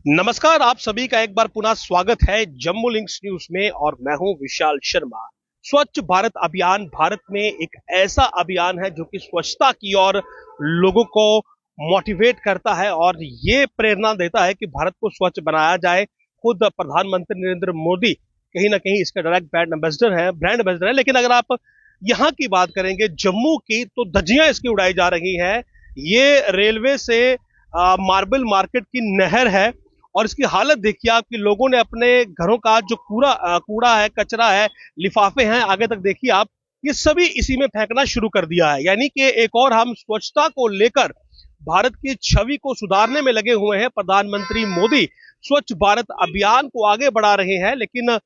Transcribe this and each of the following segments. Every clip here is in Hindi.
नमस्कार, आप सभी का एक बार पुनः स्वागत है जम्मू लिंक्स न्यूज में और मैं हूं विशाल शर्मा। स्वच्छ भारत अभियान भारत में एक ऐसा अभियान है जो कि स्वच्छता की ओर लोगों को मोटिवेट करता है और ये प्रेरणा देता है कि भारत को स्वच्छ बनाया जाए। खुद प्रधानमंत्री नरेंद्र मोदी कहीं ना कहीं इसका डायरेक्ट ब्रांड एम्बेसडर है। लेकिन अगर आप यहाँ की बात करेंगे जम्मू की, तो धज्जियां इसकी उड़ाई जा रही हैं। ये रेलवे से मार्बल मार्केट की नहर है और इसकी हालत देखिए आप कि लोगों ने अपने घरों का जो कूड़ा है, कचरा है, लिफाफे हैं, आगे तक देखिए आप, ये सभी इसी में फेंकना शुरू कर दिया है। यानी कि एक और हम स्वच्छता को लेकर भारत की छवि को सुधारने में लगे हुए हैं। प्रधानमंत्री मोदी स्वच्छ भारत अभियान को आगे बढ़ा रहे हैं। लेकिन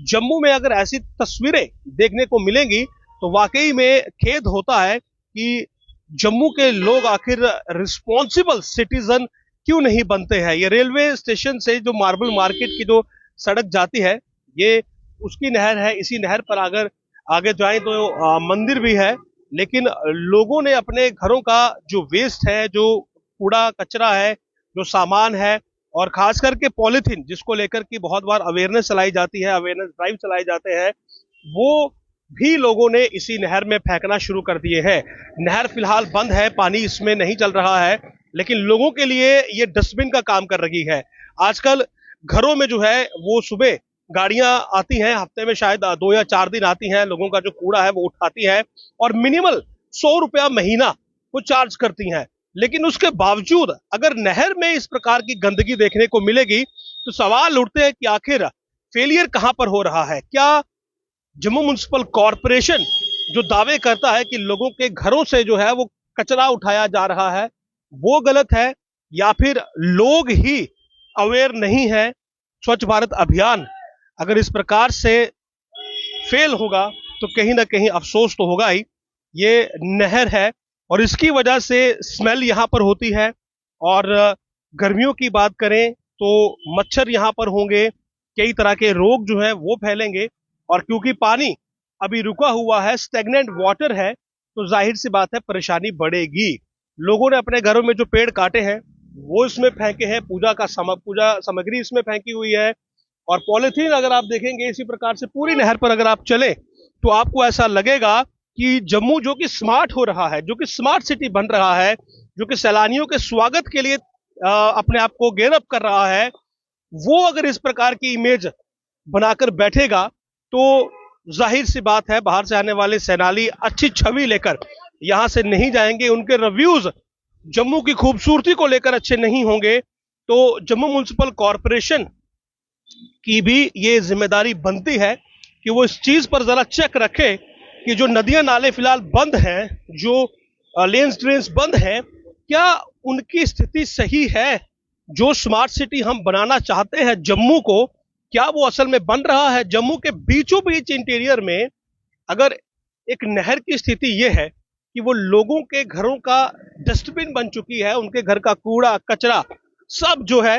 जम्मू में अगर ऐसी तस्वीरें देखने को मिलेंगी तो वाकई में खेद होता है कि जम्मू के लोग आखिर रिस्पॉन्सिबल सिटीजन क्यों नहीं बनते हैं। ये रेलवे स्टेशन से जो मार्बल मार्केट की जो सड़क जाती है, ये उसकी नहर है। इसी नहर पर अगर आगे जाए तो मंदिर भी है। लेकिन लोगों ने अपने घरों का जो वेस्ट है, जो कूड़ा कचरा है, जो सामान है, और खास करके पॉलिथीन जिसको लेकर की बहुत बार अवेयरनेस चलाई जाती है, अवेयरनेस ड्राइव चलाए जाते हैं, वो भी लोगों ने इसी नहर में फेंकना शुरू कर दिए हैं। नहर फिलहाल बंद है, पानी इसमें नहीं चल रहा है, लेकिन लोगों के लिए ये डस्टबिन का काम कर रही है। आजकल घरों में जो है वो सुबह गाड़ियां आती हैं, हफ्ते में शायद 2 या 4 दिन आती हैं, लोगों का जो कूड़ा है वो उठाती है और मिनिमल 100 रुपया महीना वो चार्ज करती हैं। लेकिन उसके बावजूद अगर नहर में इस प्रकार की गंदगी देखने को मिलेगी तो सवाल उठते हैं कि आखिर फेलियर कहां पर हो रहा है। क्या जम्मू म्युनिसिपल कॉरपोरेशन जो दावे करता है कि लोगों के घरों से जो है वो कचरा उठाया जा रहा है वो गलत है, या फिर लोग ही अवेयर नहीं है? स्वच्छ भारत अभियान अगर इस प्रकार से फेल होगा तो कहीं ना कहीं अफसोस तो होगा ही। ये नहर है और इसकी वजह से स्मेल यहां पर होती है। और गर्मियों की बात करें तो मच्छर यहां पर होंगे, कई तरह के रोग जो है वो फैलेंगे। और क्योंकि पानी अभी रुका हुआ है, स्टेगनेंट वाटर है, तो जाहिर सी बात है परेशानी बढ़ेगी। लोगों ने अपने घरों में जो पेड़ काटे हैं वो इसमें फेंके हैं, पूजा सामग्री इसमें फेंकी हुई है। और पॉलिथीन अगर आप देखेंगे इसी प्रकार से पूरी नहर पर अगर आप चले तो आपको ऐसा लगेगा कि जम्मू जो कि स्मार्ट हो रहा है, जो कि स्मार्ट सिटी बन रहा है, जो कि सैलानियों के स्वागत के लिए अपने आप को गेयर अप कर रहा है, वो अगर इस प्रकार की इमेज बनाकर बैठेगा तो जाहिर सी बात है बाहर से आने वाले सैलानी अच्छी छवि लेकर यहां से नहीं जाएंगे। उनके रिव्यूज जम्मू की खूबसूरती को लेकर अच्छे नहीं होंगे। तो जम्मू म्युनिसिपल कॉरपोरेशन की भी ये जिम्मेदारी बनती है कि वो इस चीज पर जरा चेक रखे कि जो नदियां नाले फिलहाल बंद हैं, जो लेन्स ड्रेन्स बंद हैं, क्या उनकी स्थिति सही है? जो स्मार्ट सिटी हम बनाना चाहते हैं जम्मू को, क्या वो असल में बन रहा है? जम्मू के बीचों बीच इंटीरियर में अगर एक नहर की स्थिति ये है कि वो लोगों के घरों का डस्टबिन बन चुकी है, उनके घर का कूड़ा कचरा सब जो है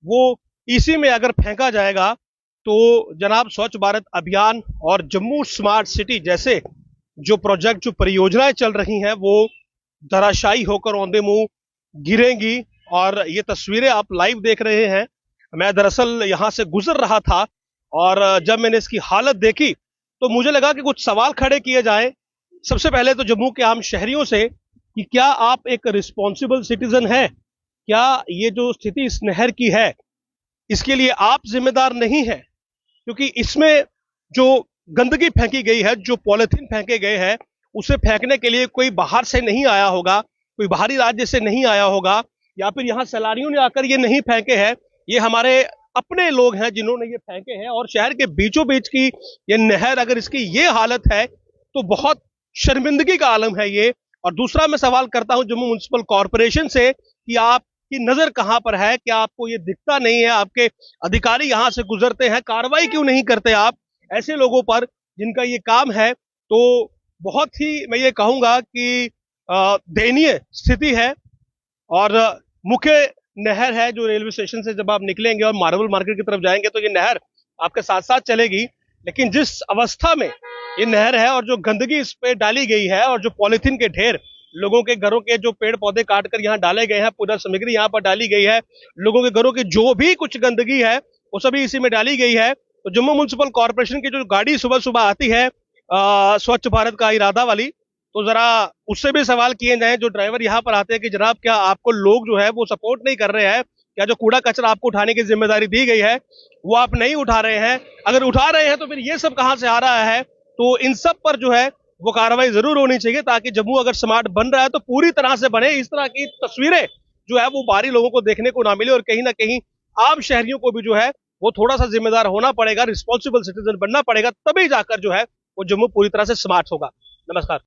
वो इसी में अगर फेंका जाएगा, तो जनाब स्वच्छ भारत अभियान और जम्मू स्मार्ट सिटी जैसे जो प्रोजेक्ट, जो परियोजनाएं चल रही हैं, वो धराशायी होकर औंधे मुंह गिरेंगी। और ये तस्वीरें आप लाइव देख रहे हैं। मैं दरअसल यहां से गुजर रहा था और जब मैंने इसकी हालत देखी तो मुझे लगा कि कुछ सवाल खड़े किए जाएं। सबसे पहले तो जम्मू के आम शहरियों से कि क्या आप एक रिस्पॉन्सिबल सिटीजन है? क्या ये जो स्थिति इस नहर की है इसके लिए आप जिम्मेदार नहीं है? क्योंकि इसमें जो गंदगी फेंकी गई है, जो पॉलिथीन फेंके गए हैं, उसे फेंकने के लिए कोई बाहर से नहीं आया होगा, कोई बाहरी राज्य से नहीं आया होगा, या फिर यहाँ सैलानियों ने आकर ये नहीं फेंके हैं। ये हमारे अपने लोग हैं जिन्होंने ये फेंके हैं। और शहर के बीचों बीच की ये नहर अगर इसकी ये हालत है तो बहुत शर्मिंदगी का आलम है ये। और दूसरा मैं सवाल करता हूं जम्मू म्युनिसिपल कॉरपोरेशन से कि आपकी नजर कहां पर है? क्या आपको ये दिखता नहीं है? आपके अधिकारी यहां से गुजरते हैं, कार्रवाई क्यों नहीं करते आप ऐसे लोगों पर जिनका ये काम है? तो बहुत ही मैं ये कहूंगा कि दयनीय स्थिति है। और मुख्य नहर है जो रेलवे स्टेशन से जब आप निकलेंगे और मार्बल मार्केट की तरफ जाएंगे तो ये नहर आपके साथ साथ चलेगी। लेकिन जिस अवस्था में ये नहर है और जो गंदगी इस पे डाली गई है और जो पॉलिथीन के ढेर लोगों के घरों के जो पेड़ पौधे काट कर यहाँ डाले गए हैं, पूरा सामग्री यहाँ पर डाली गई है, लोगों के घरों की जो भी कुछ गंदगी है वो सभी इसी में डाली गई है। तो जम्मू म्युनिसिपल कॉर्पोरेशन की जो गाड़ी सुबह सुबह आती है स्वच्छ भारत का इरादा वाली, तो जरा उससे भी सवाल किए जाए जो ड्राइवर यहाँ पर आते हैं कि जनाब क्या आपको लोग जो है वो सपोर्ट नहीं कर रहे हैं, क्या जो कूड़ा कचरा आपको उठाने की जिम्मेदारी दी गई है वो आप नहीं उठा रहे हैं, अगर उठा रहे हैं तो फिर ये सब कहां से आ रहा है। तो इन सब पर जो है वो कार्रवाई जरूर होनी चाहिए, ताकि जम्मू अगर स्मार्ट बन रहा है तो पूरी तरह से बने, इस तरह की तस्वीरें जो है वो बाहरी लोगों को देखने को ना मिले, और कहीं ना कहीं आम शहरियों को भी जो है वो थोड़ा सा जिम्मेदार होना पड़ेगा, रिस्पॉन्सिबल सिटीजन बनना पड़ेगा, तभी जाकर जो है वो जम्मू पूरी तरह से स्मार्ट होगा। नमस्कार।